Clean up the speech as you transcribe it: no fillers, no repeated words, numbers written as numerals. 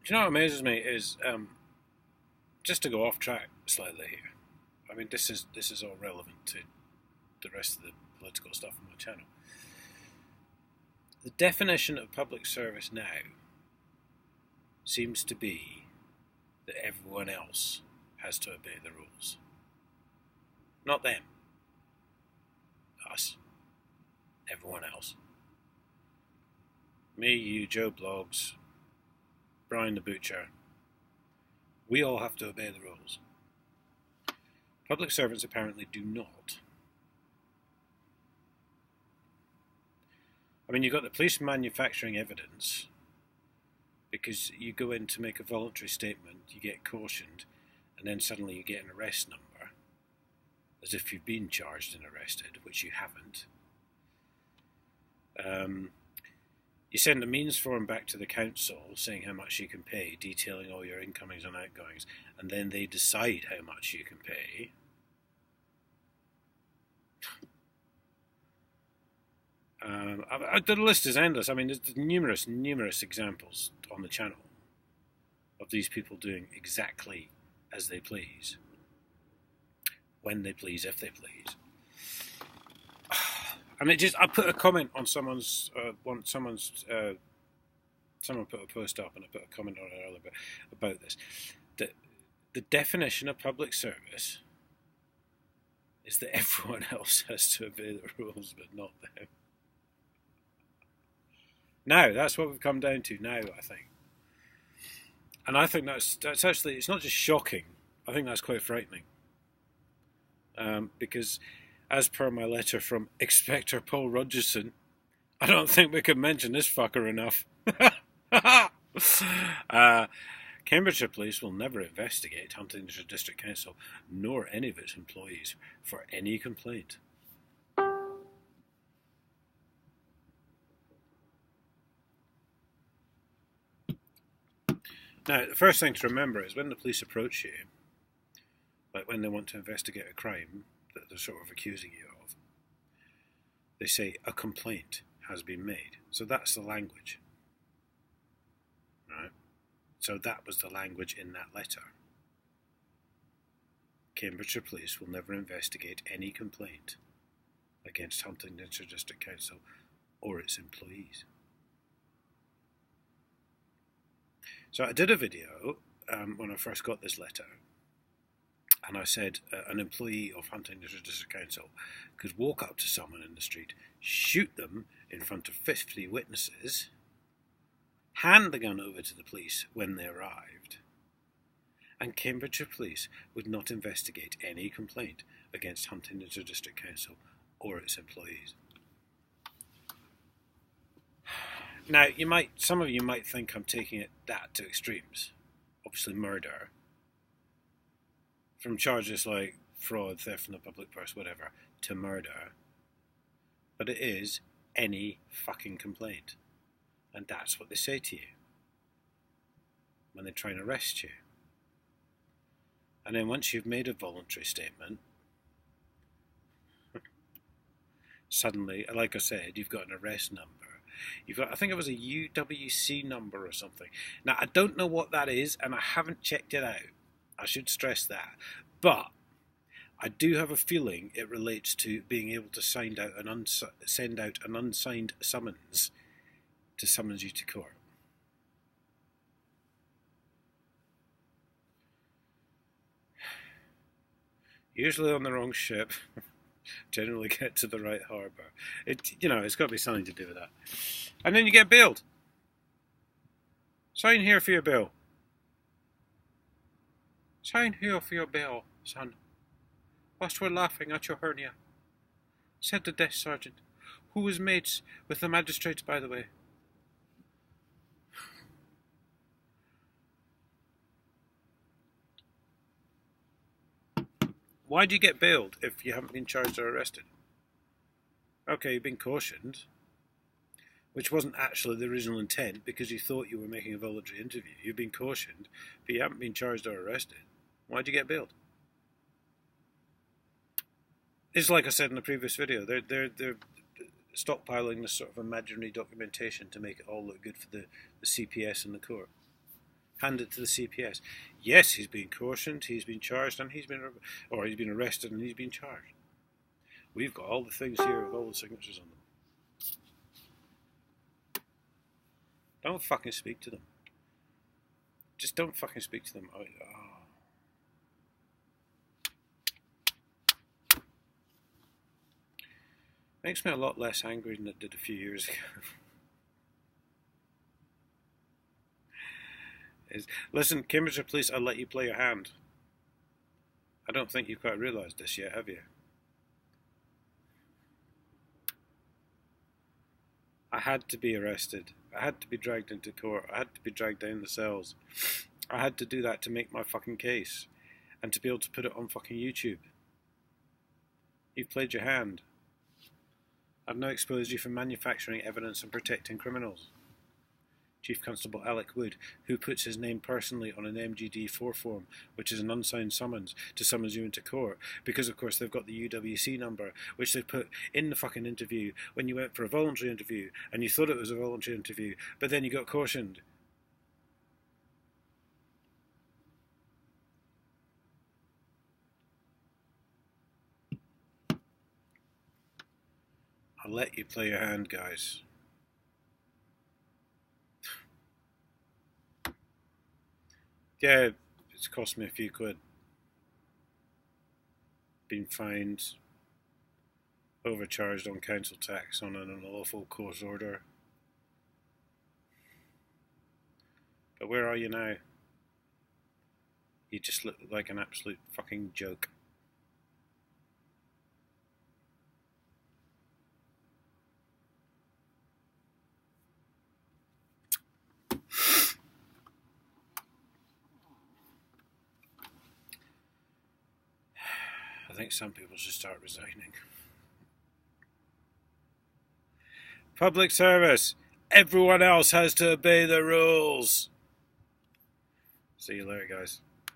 Do you know what amazes me is just to go off track slightly here. I mean, this is all relevant to the rest of the political stuff on my channel. The definition of public service now seems to be that everyone else has to obey the rules. Not them. Us. Everyone else. Me, you, Joe Blogs, Brian the Butcher. We all have to obey the rules. Public servants apparently do not. I mean, you've got the police manufacturing evidence because you go in to make a voluntary statement, you get cautioned, and then suddenly you get an arrest number, as if you've been charged and arrested, which you haven't. You send a means form back to the council saying how much you can pay, detailing all your incomings and outgoings, and then they decide how much you can pay. The list is endless. I mean, there's numerous examples on the channel of these people doing exactly as they please, when they please, if they please. And I put a comment on someone put a post up, and I put a comment on it earlier about this. The definition of public service is that everyone else has to obey the rules, but not them. Now, that's what we've come down to now, I think. And I think that's actually, it's not just shocking, I think that's quite frightening. Because, as per my letter from Inspector Paul Rogerson, I don't think we can mention this fucker enough. Cambridgeshire Police will never investigate Huntingdonshire District Council, nor any of its employees, for any complaint. Now, the first thing to remember is when the police approach you, like when they want to investigate a crime that they're sort of accusing you of, they say a complaint has been made. So that's the language. Right? So that was the language in that letter. Cambridgeshire Police will never investigate any complaint against Huntingdonshire District Council or its employees. So I did a video when I first got this letter, and I said an employee of Huntingdonshire District Council could walk up to someone in the street, shoot them in front of 50 witnesses, hand the gun over to the police when they arrived, and Cambridgeshire Police would not investigate any complaint against Huntingdonshire District Council or its employees. Now, some of you might think I'm taking it that to extremes. Obviously, murder. From charges like fraud, theft from the public purse, whatever, to murder. But it is any fucking complaint. And that's what they say to you when they try and arrest you. And then once you've made a voluntary statement, suddenly, like I said, you've got an arrest number. You've got, I think it was a UWC number or something. Now, I don't know what that is, and I haven't checked it out. I should stress that. But I do have a feeling it relates to being able to send out an unsigned summons to summons you to court. Usually on the wrong ship, generally get to the right harbour. It's got to be something to do with that. And then you get bailed. Sign here for your bail. Sign here for your bail, son. Whilst we're laughing at your hernia, said the desk sergeant, who was mates with the magistrates, by the way. Why do you get bailed if you haven't been charged or arrested? Okay, you've been cautioned, which wasn't actually the original intent because you thought you were making a voluntary interview. You've been cautioned, but you haven't been charged or arrested. Why'd you get bailed? It's like I said in the previous video, they're stockpiling this sort of imaginary documentation to make it all look good for the CPS and the court. hand it to the CPS. Yes, he's been cautioned, he's been charged, and he's been arrested and he's been charged. We've got all the things here with all the signatures on them. Don't fucking speak to them. Just don't fucking speak to them. Makes me a lot less angry than it did a few years ago. Listen, Cambridgeshire Police, I'll let you play your hand. I don't think you've quite realised this yet, have you? I had to be arrested. I had to be dragged into court. I had to be dragged down the cells. I had to do that to make my fucking case. And to be able to put it on fucking YouTube. You've played your hand. I've now exposed you for manufacturing evidence and protecting criminals. Chief Constable Alec Wood, who puts his name personally on an MGD4 form, which is an unsigned summons, to summons you into court, because of course they've got the UWC number, which they put in the fucking interview when you went for a voluntary interview, and you thought it was a voluntary interview, but then you got cautioned. I'll let you play your hand, guys. Yeah, it's cost me a few quid. Been fined, overcharged on council tax on an unlawful court order. But where are you now? You just look like an absolute fucking joke. I think some people should start resigning. Public service. Everyone else has to obey the rules. See you later, guys.